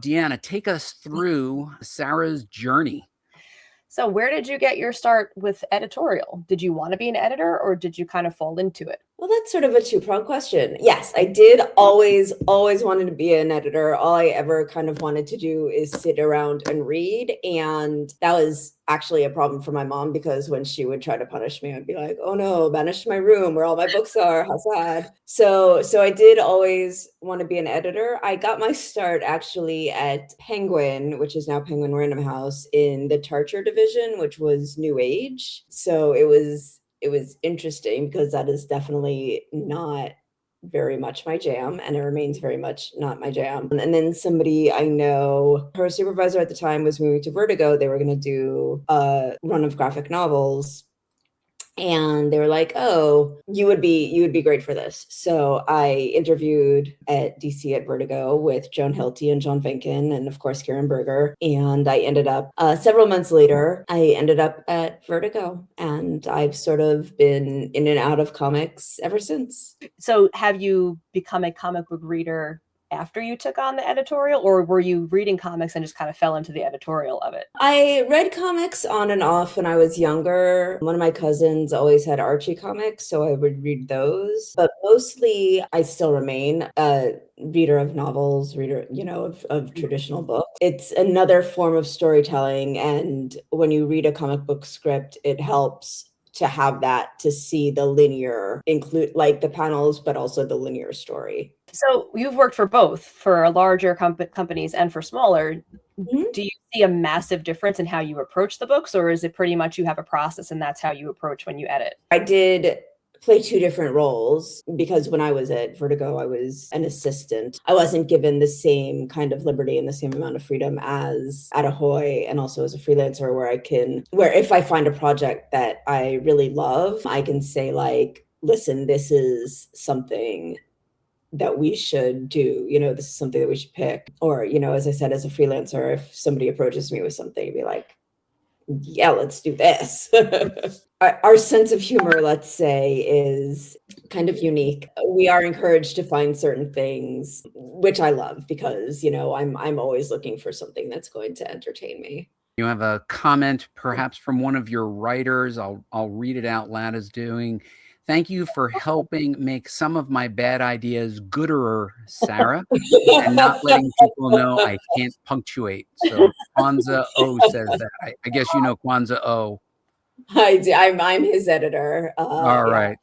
Deanna, take us through Sarah's journey. So where did you get your start with editorial? Did you want to be an editor or did you kind of fall into it? Well, that's sort of a two-pronged question. Yes, I did always wanted to be an editor. All I ever kind of wanted to do is sit around and read. And that was actually a problem for my mom, because when she would try to punish me, I'd be like, oh no, banish to my room where all my books are. How sad. So I did always want to be an editor. I got my start actually at Penguin, which is now Penguin Random House, in the Tarcher division, which was New Age. So it was interesting because that is definitely not very much my jam, and it remains very much not my jam. And then somebody I know, her supervisor at the time was moving to Vertigo. They were going to do a run of graphic novels. And they were like, oh, you would be great for this. So I interviewed at DC at Vertigo with Joan Hilty and John Vinken, and of course, Karen Berger. And I ended up, several months later, I ended up at Vertigo. And I've sort of been in and out of comics ever since. So have you become a comic book reader after you took on the editorial, or were you reading comics and just kind of fell into the editorial of it? I read comics on and off when I was younger. One of my cousins always had Archie comics, so I would read those. But mostly I still remain a reader of novels, of traditional books. It's another form of storytelling. And when you read a comic book script, it helps to have that, to see the linear, include like the panels, but also the linear story. So you've worked for both, for larger companies and for smaller. Mm-hmm. Do you see a massive difference in how you approach the books, or is it pretty much you have a process and that's how you approach when you edit? I did play two different roles, because when I was at Vertigo, I was an assistant. I wasn't given the same kind of liberty and the same amount of freedom as at Ahoy, and also as a freelancer, where if I find a project that I really love, I can say like, listen, this is something that we should do, this is something that we should pick. Or, as I said, as a freelancer, if somebody approaches me with something, I'd be like, yeah, let's do this. Our sense of humor, let's say, is kind of unique. We are encouraged to find certain things, which I love, because, I'm always looking for something that's going to entertain me. You have a comment perhaps from one of your writers. I'll read it out loud as doing. Thank you for helping make some of my bad ideas gooder, Sarah, and not letting people know I can't punctuate. So Kwanzaa O says that. I guess you know Kwanzaa O. I do. I'm his editor. All right.